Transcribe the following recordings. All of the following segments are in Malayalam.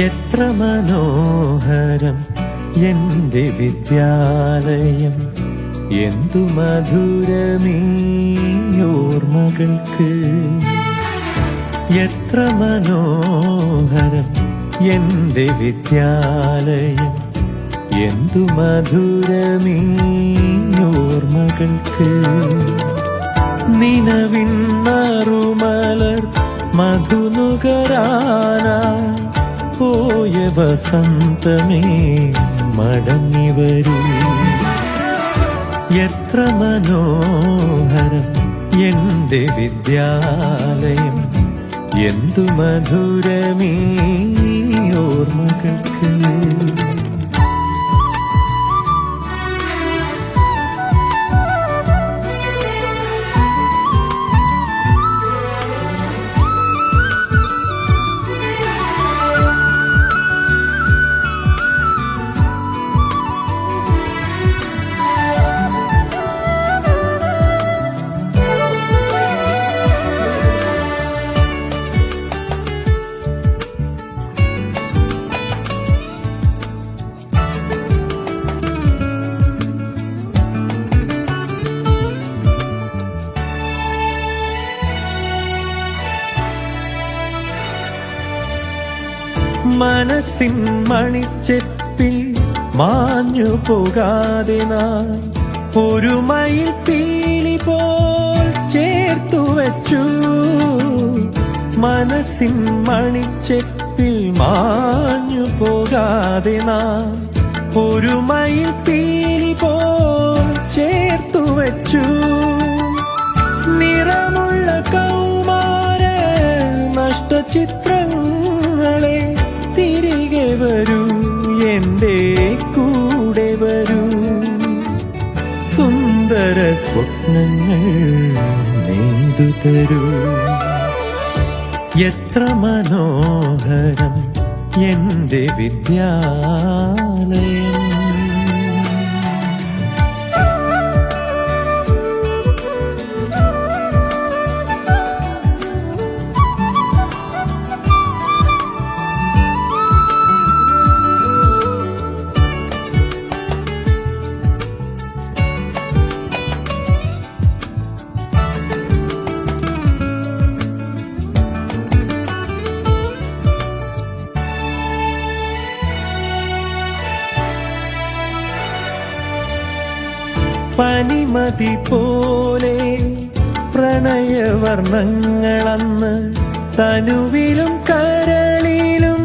എത്ര മനോഹരം എൻ്റെ വിദ്യാലയം, എന്തു മധുരമീ ഓർമ്മകൾക്ക്. എത്ര മനോഹരം എൻ്റെ വിദ്യാലയം, എന്തു മധുരമീ ഓർമ്മകൾക്ക്. നിലവിൻ നറുമലർ മധുനുകരാനായി പോയ വസന്തമേ മടങ്ങി വരൂ. എത്ര മനോഹരം എൻ്റെ വിദ്യാലയം, എന്തു മധുരമീ ഓർമ്മകൾക്ക്. മനസ്സിൻ മണിച്ചെപ്പിൽ മാഞ്ഞു പോകാതെ നാം ഒരു മയിൽ പീലി പോൽ ചേർത്തു വച്ചു. മനസ്സിൻ മണിച്ചെപ്പിൽ മാഞ്ഞു പോകാതെ നാം ഒരു മയിൽ പീലി പോൽ ചേർത്തു വച്ചു. നിറമുള്ള കൗമാര നഷ്ടചിത്രങ്ങളെ തിരികെ വരൂ, എൻ്റെ കൂടെ വരൂ. സുന്ദര സ്വപ്നങ്ങൾ നെയ്തു തരൂ. എത്ര മനോഹരം എൻ്റെ വിദ്യാലയം. പനിമതി പോലെ പ്രണയവർണ്ണങ്ങളന്ന് തനുവിലും കരളിലും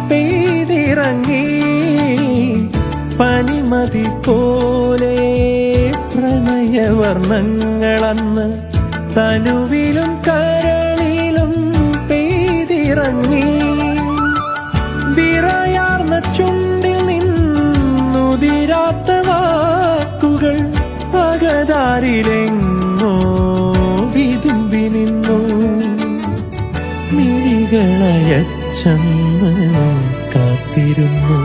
പെയ്തിറങ്ങി. പനിമതി പോലെ പ്രണയവർണ്ണങ്ങളന്ന് തനുവിലും കരളിലും പെയ്തിറങ്ങി. വിറയാർന്ന ചുണ്ടിൽ നിന്നുതിരാത്ത വാക്കുകൾ പകതാരിലെങ്ങോ വിതുമ്പി നിന്നു. മിഴികളയച്ചെന്ന് കാത്തിരുന്നു.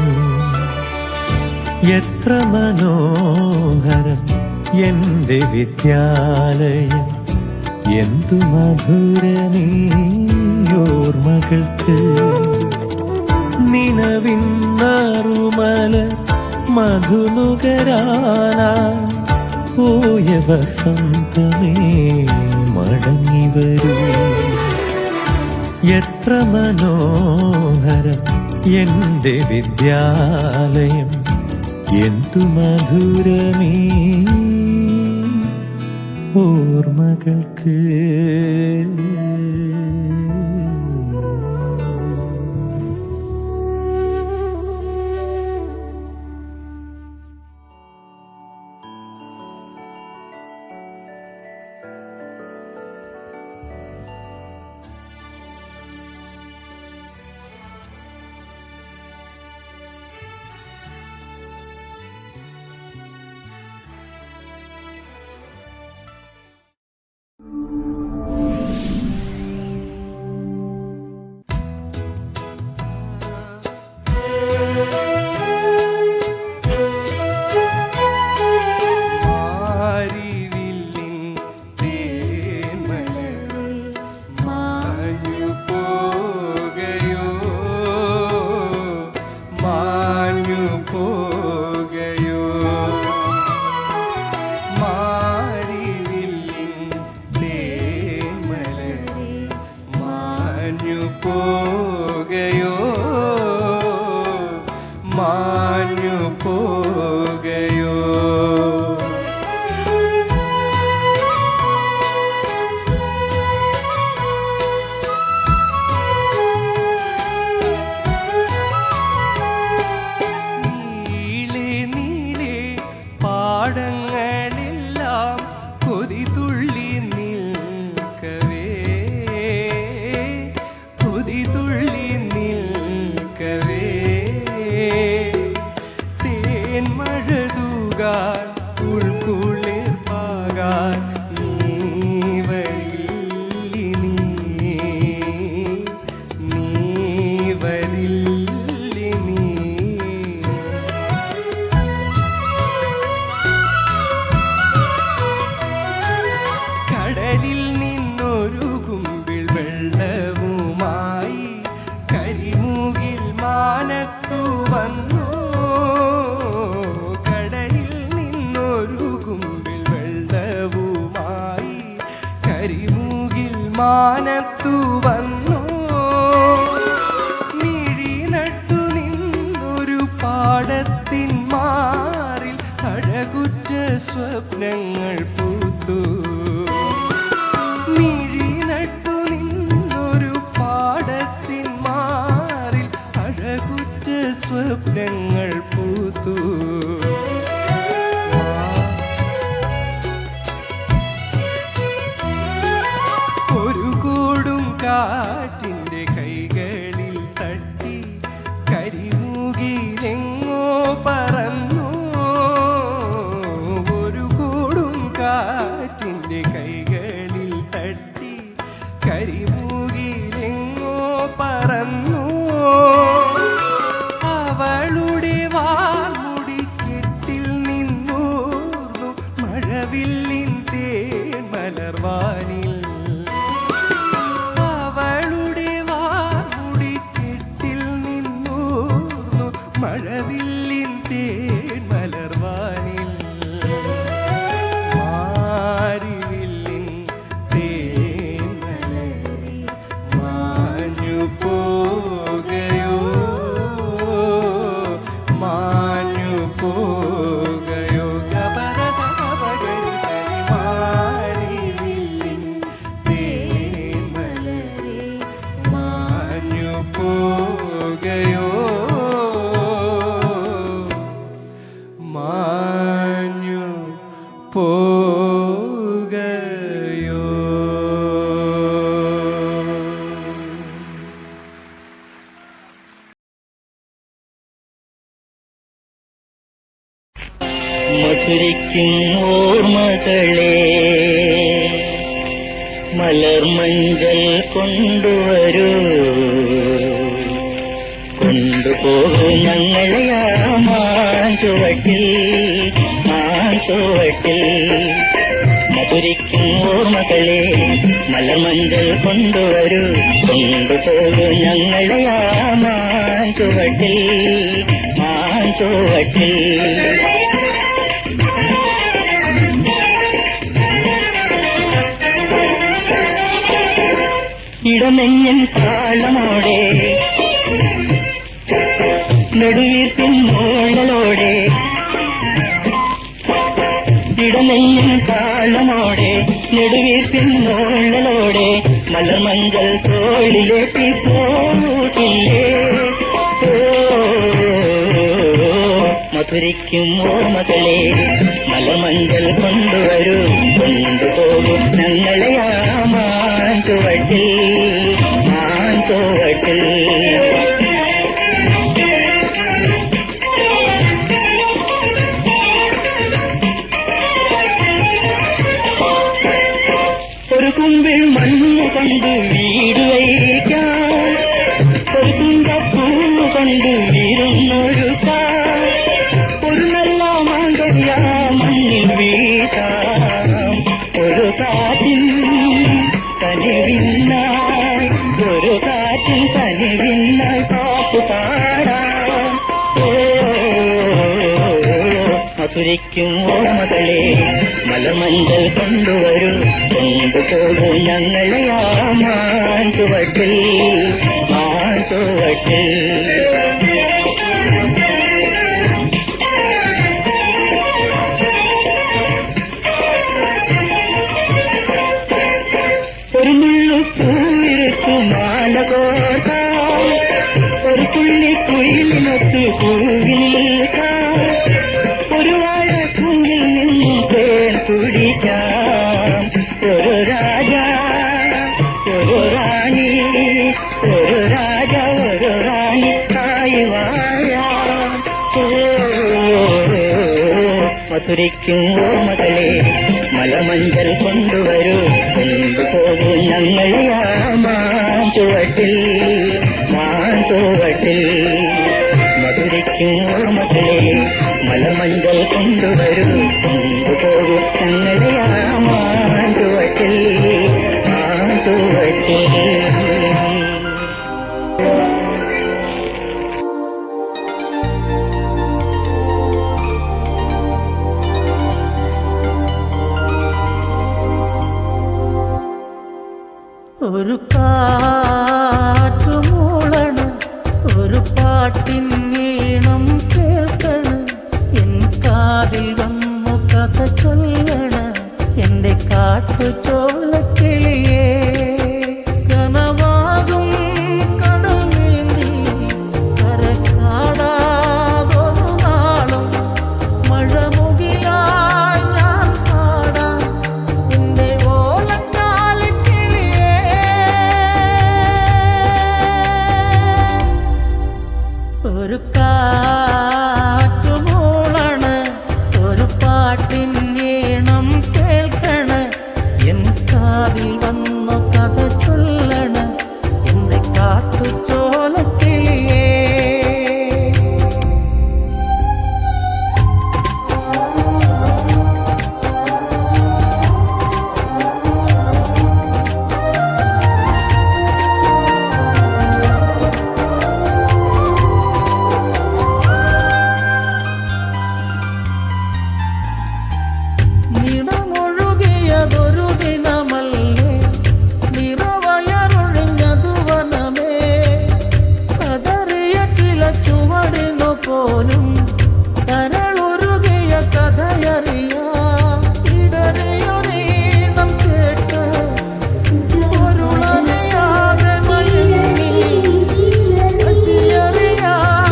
എത്ര മനോഹരം എൻ്റെ വിദ്യാലയം, എന്തു മധുരമീ ഓർമ്മകൾക്ക്. നിലവിൻ നറുമലർ മധുനുകരാനായി പോയ വസന്തമേ മടങ്ങി വരൂ. എത്ര മനോഹരം എൻ്റെ വിദ്യാലയം, എന്തു മധുരമീ ഓർമ്മകൾക്ക്. മാനത്തു വന്നു മിഴി നട്ടു നിന്നൊരു പാടത്തിൻ മാറിൽ അഴകുറ്റ സ്വപ്നങ്ങൾ പൂത്തു. മിഴി നട്ടു നിന്നൊരു പാടത്തിൻ മാറിൽ അഴകുറ്റ സ്വപ്നങ്ങൾ പൂത്തു. ഒരു കൂടും കാറ്റിൻ്റെ കൈകളിൽ തട്ടി കരിമുകിലെങ്ങോ പറന്നു. ഒരു കൂടും കാറ്റിൻ്റെ കൈകളിൽ തട്ടി കരിമുകിലെങ്ങോ പറന്നു. അവളുടെ വാർമുടിക്കെട്ടിൽ നിന്നൂർന്നു മഴവില്ലിൻ തേൻ മലർവാനിൽ. മഴവില്ലിൻ തേൻ മലർവാനിൽ. മാരിവില്ലിൻ തേൻ മലരി മാഞ്ഞു പോകയോ, മാഞ്ഞു പോകയോ. ഗപരസഗപഗരിസരി മാരിവില്ലിൻ തേൻ മലരി മാഞ്ഞു പോകയോ, മാഞ്ഞു പോകയോ. മധുരിക്കും ഓർമ്മകളെ മലർമഞ്ചൽ കൊണ്ടുവരൂ, കൊണ്ടുപോകൂ ഞങ്ങളെ ആ മാഞ്ചുവട്ടിൽ, മാഞ്ചുവട്ടിൽ. മധുരിക്കും ഓർമ്മകളെ മലർമഞ്ചൽ കൊണ്ടുവരൂ, കൊണ്ടുപോകൂ ഞങ്ങളെ ആ മാഞ്ചുവട്ടിൽ, മാഞ്ചുവട്ടിൽ. ഇടനെഞ്ഞൻ താളമോടെ നെടുവീർപ്പിൻ മോളലോടെ, ഇടനെഞ്ഞൻ താളമോടെ നെടുവീർപ്പിൻ മോളലോടെ മലർമഞ്ചൽ തോളിലേറ്റി പോകില്ലേ. മധുരിക്കും ഓർമ്മകളെ മലർമഞ്ചൽ കൊണ്ടുവരൂ, കൊണ്ടുപോകും ഞങ്ങളെ ആ മാഞ്ചുവട്ടിൽ, മാഞ്ചുവട്ടിൽ. ഒരു കുമ്പിൾ മണ്ണ് കൊണ്ട് വീട് വയ്ക്കാം, ഒരു തുമ്പപ്പൂ കൊണ്ട് വീരുന്നൊരുക്കാം, ഒരു നല്ല മാങ്കല്യ മണ്ണിൽ വീട്ടാം. ഒരു കാറ്റിൻ കനിവിന്നായി, ഒരു കാറ്റിൻ കനിവിന്നായി പാട്ടു പാടാം. മധുരിക്കും ഓർമ്മകളെ മലമഞ്ചൽ കൊണ്ടുവരൂ, കൊണ്ടുപോകൂ ഞങ്ങളെ ആ മാഞ്ചുവട്ടിൽ, മാഞ്ചുവട്ടിൽ. ഒരു മുള്ളു പൂവിരുത്തു മാല കോർക്കാം, ഒരു തുള്ളി കുയിലിനൊത്ത് പൂവിൽ നിൽക്കാം, ഒരു വാഴ കുഞ്ഞിൽ നിന്നും തേൻ കുടിക്കാം. ഒരു രാജ ഒരു റാണി, ഒരു രാജ ഒരു റാണി ആയി വാഴാം. മധുരിക്കും ഓർമ്മകളെ മലമഞ്ചൽ കൊണ്ടുവരൂ, കൊണ്ടുപോകൂ ഞങ്ങളെ ആ മാഞ്ചുവട്ടിൽ, മാഞ്ചുവട്ടിൽ. മധുരിക്കും ഓർമ്മകളെ മലമഞ്ചൽ കൊണ്ടുവരൂ, കൊണ്ടുപോകൂ ഞങ്ങളെ ആ മാഞ്ചുവട്ടിൽ, മാഞ്ചുവട്ടിൽ. ഒരു കാറ്റുമൂളണ് ഒരു പാട്ടിൻ ഈണം കേൾക്കണ് എൻ കാതിൽ വന്നു കഥ ചൊല്ലണ് എന്റെ കാട്ടുചോലക്കിളിയേ നിറമൊഴുകിയതൊരു ദിനമല്ലേ നിറവയറൊഴിഞ്ഞതു വനമേ കതറിയ ചില ചുവടിനു പോലും കരളൊരുകിയ കഥയറിയാം ഇടറിയൊരീണം കേട്ട് പൊരുളറിയാതെ മയങ്ങി പശിയറിയാതെ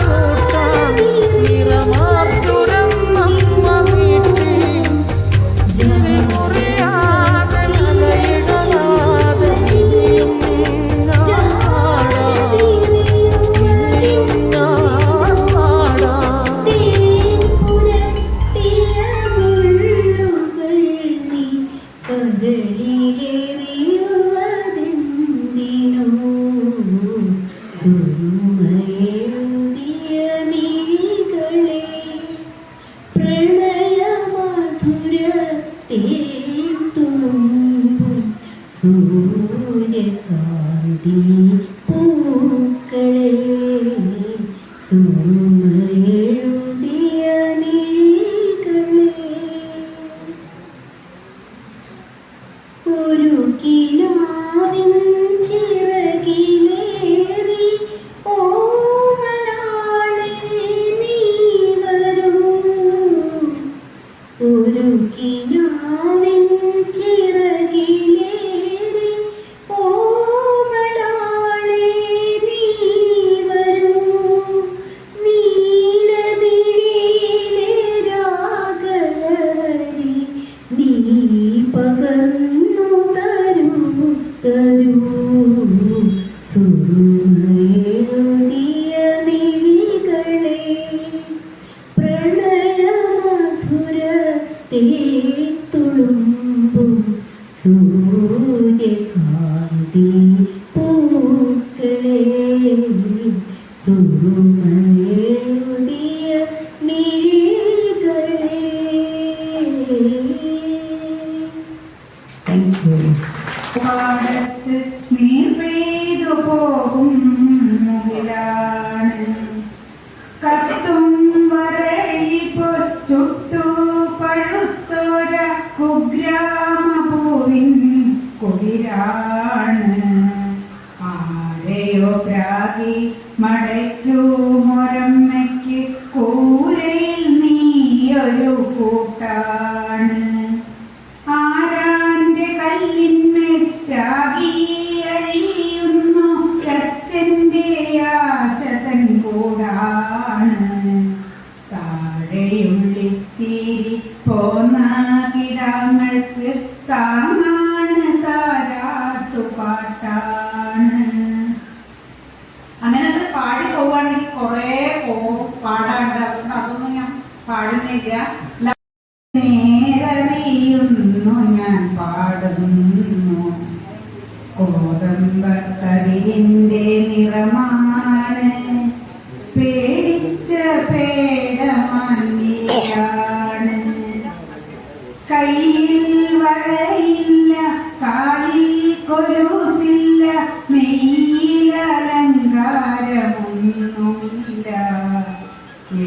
കൂട്ടാം നിറമാർച്ചുരം നമ്മ നീട്ടി മുറിയാതെ മലയിടലാതെ ഇനിയും ഞാൻ പാടാം ഇനിയും ഞാൻ പാടാം സൂര്യകാന്തി പൂക്കളെ സുമയെഴുതിയ മിഴികളെ ഒരു കിനാവിൻ ചിറകിലേറി ഓമനാളെ നീ വരൂ ഒരു കിനാവിൻ ചിറകിലേറി ഓമനാളെ നീ വരൂ നീലമിഴിയിലെ രാഗലഹരി നീ പകർന്നു തരൂ തരൂ സുറുമയെഴുതിയ മിഴികളെ പ്രണയമധുരത്തെ തുളുമ്പും സൂര്യകാന്തി പൂക്കളെ സുറുമയെഴുതിയ മിഴികളെ. Thank you. പാടത്ത് നീർ പെയ്തു പോകും മുകിലാണ് കത്തും വരഴി പൊച്ചുട്ടു പഴുത്തോര കുഗ്രാമപൂവിൻ കുളിരാണ് ആരെയോ പ്രാഗി മടയ്ക്കൂ മൊരമ്മയ്ക്ക് കൂരയിൽ നീയൊരു കൂട്ടാണ് ആരാന്റെ കല്ലിന്മേൽ രാഗി അഴിയുന്നു അച്ഛൻ്റെ ആശതൻ കൂടാണ് താഴെയുള്ളിത്തിരി പോന്ന കിടാങ്ങൾക്ക് താങ്ങാണ് താരാട്ടുപാട്ടാണ്. അങ്ങനെ അത് പാടി പോവുകയാണെങ്കിൽ കുറേ പാടാണ്ട് അതുകൊണ്ട് അതൊന്നും ഞാൻ പാടുന്നില്ല. നേരറിയുന്നു ഞാൻ പാടുന്നു കോതമ്പക്കരിന്റെ നിറമാണ് പേടിച്ച പേടമാനിയാണ് കയ്യിൽ വളയില്ല കാലിൽ കൊലൂസില്ല മെയ്യിൽ അലങ്കാരമൊന്നുമില്ല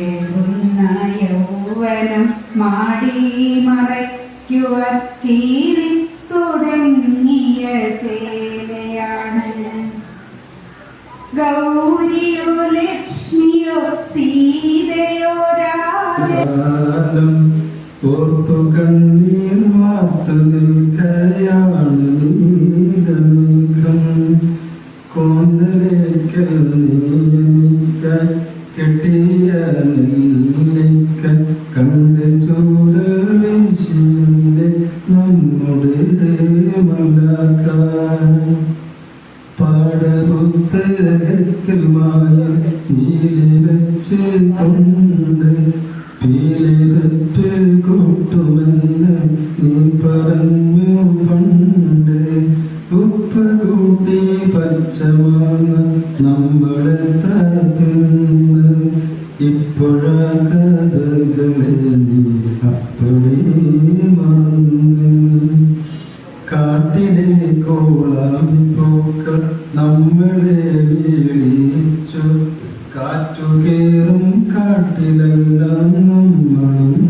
ഏകുന്ന യൗവനം മാടി മറയ്ക്കുവാൻ കീറി തുടങ്ങിയ ചേലയാണ് ഗൗരിയോ ലക്ഷ്മിയോ സീതയോ രാജ ഓർത്തു കണ്ണീർ വാർത്തു നിൽക്കയാണ് നീലമേഘം കോന്തലേക്കൽ നീക്ക കെട്ടിയ നെല്ലിക്ക കണ്ട് ചൂരൽ വീശിന്റെ നമ്മുടെ മലക പാടപുസ്തകത്തിൽ മായ നീല കൊണ്ട് പീലിരറ്റ് കൂട്ടുമെന്ന് നീ പറഞ്ഞു പണ്ട് ഉപ്പ് കൂട്ടി പച്ചമാങ്ങ നമ്മളെത്ര തിന്ന് ഇപ്പോഴാ കഥകളെ നീ അപ്പടി മറന്ന് കാട്ടിലെ കോളാമിപ്പൂക്കൾ നമ്മളെ വീഴിച്ചു കാറ്റുകേറും കാട്ടിലെല്ലാം നമ്മളും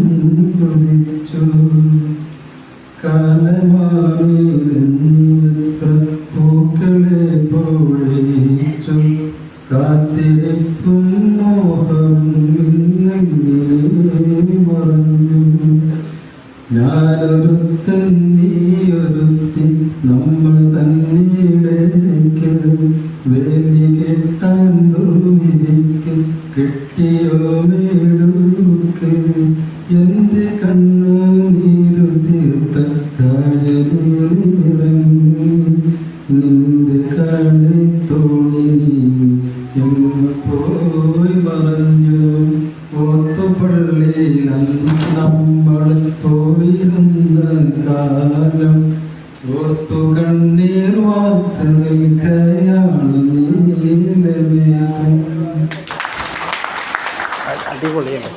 കുതിച്ചു കാലമാറിയിലെത്ര പൂക്കളെ പൊഴിച്ചു കാത്തിരിപ്പും മോഹം മറഞ്ഞു ഞാനൊരുത്തൻ നീയൊരുത്തി നമ്മൾ തന്നീടേക്ക് വേലി കെട്ടാൻ ദുർവിധിക്ക് കെട്ടിയോ മേടുക്ക് എന്റെ കണ്ണു നീരു തീർത്ത കായലിറങ്ങി നിന്റെ കാളി തോണി എങ്ങ പോയി മറഞ്ഞു ഓത്തുപള്ളിയിൽ നമ്മൾ പോയിരുന്ന കാലം ഓർത്തു കണ്ണീർ വാർത്ത് നിൽക്കയാണ് നീലമേഘം. അടിപൊളിയാണ്.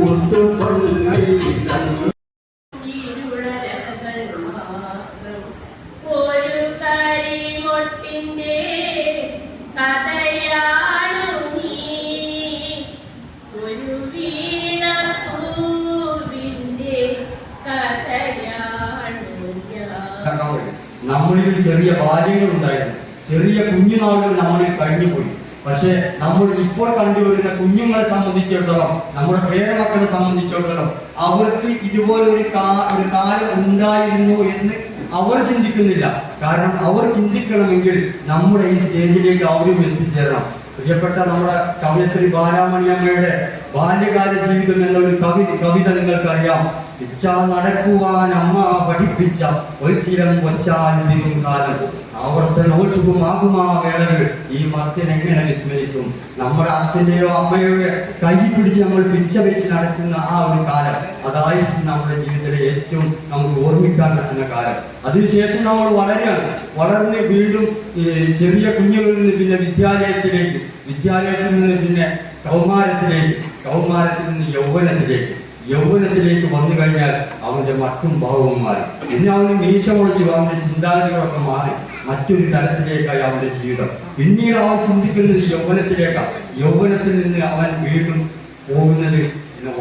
Thank you. നമ്മളിൽ ചെറിയ ബാല്യങ്ങളുണ്ടായിരുന്നു, ചെറിയ കുഞ്ഞുനാളുകൾ നമ്മളിൽ കഴിഞ്ഞുപോയി. പക്ഷെ നമ്മൾ ഇപ്പോൾ കണ്ടുവരുന്ന കുഞ്ഞുങ്ങളെ സംബന്ധിച്ചിടത്തോളം, നമ്മുടെ പേരമക്കളെ സംബന്ധിച്ചിടത്തോളം അവർക്ക് ഇതുപോലെ ഒരു കാലം ഉണ്ടായിരുന്നു എന്ന് അവർ ചിന്തിക്കുന്നില്ല. കാരണം അവർ ചിന്തിക്കണമെങ്കിൽ നമ്മുടെ ഈ സ്റ്റേജിലേക്ക് അവരും എത്തിച്ചേരണം. പ്രിയപ്പെട്ട നമ്മുടെ കവയത്രി ബാലാമണിയമ്മയുടെ ബാല്യകാല ജീവിതം എന്നൊരു കവിത നിങ്ങൾക്കറിയാം. ഇച്ഛ നടക്കുവാൻ അമ്മ പഠിപ്പിച്ച ഒരു ചിരം കൊച്ചാലും കാലം ആവർത്തനോത്സുഖമാകുമാ വേളകൾ ഈ മർത്യൻ എങ്ങനെ വിസ്മരിക്കും. നമ്മുടെ അച്ഛന്റെയോ അമ്മയുടെ കൈ പിടിച്ച് നമ്മൾ പിച്ച വെച്ച് നടക്കുന്ന ആ ഒരു കാലം, അതായിരിക്കും നമ്മുടെ ജീവിതത്തിലെ ഏറ്റവും നമുക്ക് ഓർമ്മിക്കാൻ പറ്റുന്ന കാലം. അതിനുശേഷം നമ്മൾ വളർന്ന് വീണ്ടും ചെറിയ കുഞ്ഞുങ്ങളിൽ നിന്ന് പിന്നെ വിദ്യാലയത്തിൽ നിന്ന് പിന്നെ കൗമാരത്തിൽ നിന്ന് യൗവനത്തിലേക്ക് വന്നു കഴിഞ്ഞാൽ അവന്റെ മറ്റും ഭാവവും മാറി. പിന്നെ അവന് മീശ മുളച്ച് അവന്റെ ചിന്താഗതികളൊക്കെ മാറി മറ്റൊരു തലത്തിലേക്കായി അവന്റെ ജീവിതം. പിന്നീട് അവൻ ചിന്തിക്കുന്നത് യൗവനത്തിലേക്കാണ്. യൗവനത്തിൽ നിന്ന് അവൻ വീണ്ടും പോകുന്നത്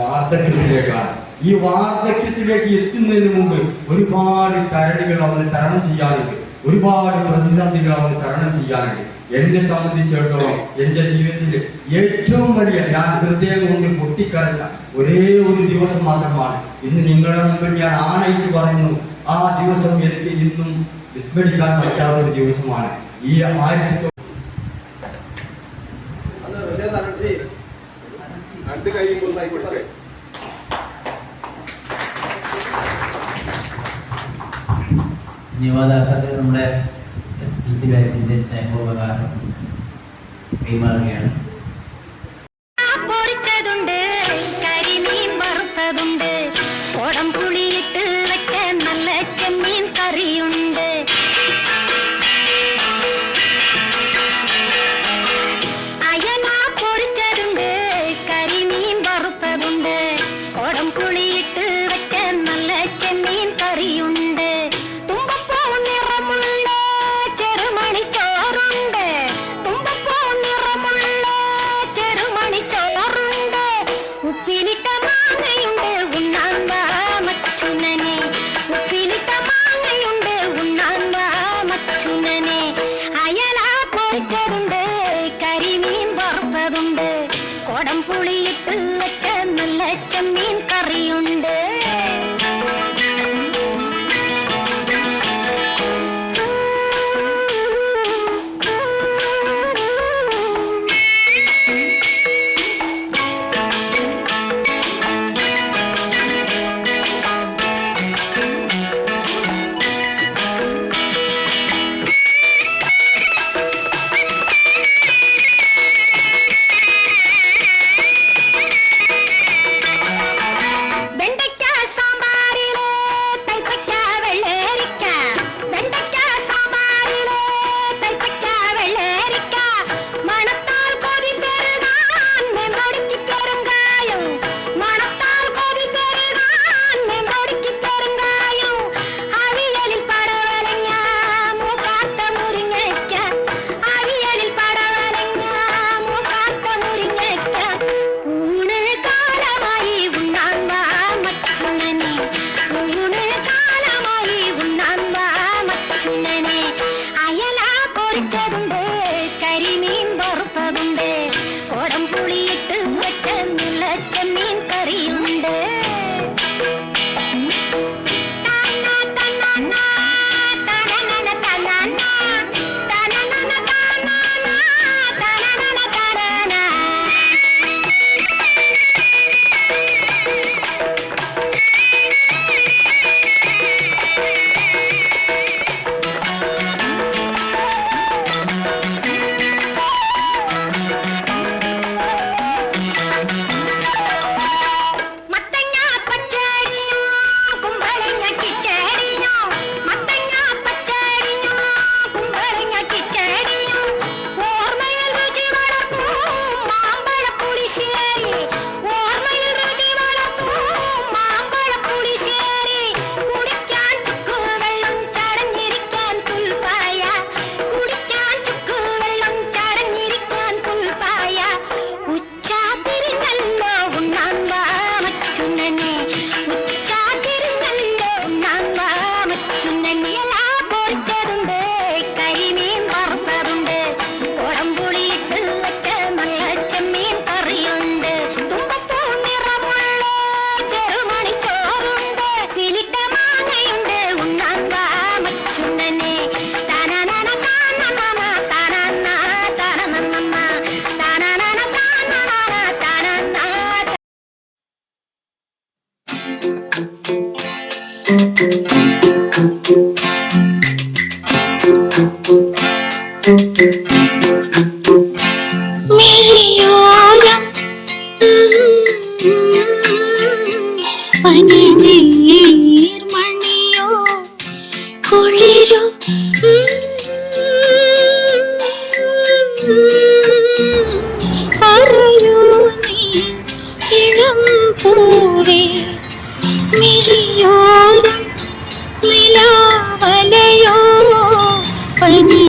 വാർദ്ധക്യത്തിലേക്കാണ്. ഈ വാർദ്ധക്യത്തിലേക്ക് എത്തുന്നതിന് മുമ്പ് ഒരുപാട് കരടികൾ അവന് തരണം ചെയ്യാനുണ്ട്, ഒരുപാട് പ്രതിസന്ധികൾ അവന് തരണം ചെയ്യാനുണ്ട്. എന്നെ സംബന്ധിച്ചിടത്തോളം എന്റെ ജീവിതത്തിൽ ഏറ്റവും വലിയ, ഞാൻ ഹൃദയം കൊണ്ട് പൊട്ടിക്കരഞ്ഞ ഒരേ ഒരു ദിവസം മാത്രമാണ് ഇന്ന് നിങ്ങളുടെ മുമ്പിൽ ഞാൻ ആണയിട്ട് പറയുന്നു. ആ ദിവസം എനിക്ക് ഇന്നും വിസ്മരിക്കാൻ പറ്റാത്ത ഒരു ദിവസമാണ്. ഈ യുവതാക്കത്തിൽ നമ്മുടെ SLC ബാച്ചിന്റെ സ്നേഹോപകാരം കൈമാറുകയാണ്. പൊരിച്ചതുണ്ട്, കരിമീൻ വറുത്തതുണ്ട്, കോടം പുളിയിട്ട് വെച്ച നല്ല ചെമ്മീൻ കറിയുണ്ട്. അയല പൊരിച്ചതുണ്ട്, കരിമീൻ വറുത്തതുണ്ട്, കോടം പുളിയിട്ട് വെച്ച നല്ല ചെമ്മീൻ കറിയുണ്ട്. തുമ്പപ്പൂ നിറമുള്ള ചെറുമണി ചോറുണ്ട്, തുമ്പപ്പൂ നിറമുള്ള മിഴിയോരം പനിനീർമണിയോ കുളിരോ പറയൂ നീ ഇളം പൂവേ മിഴിയോരം നിലാവലയോ പനി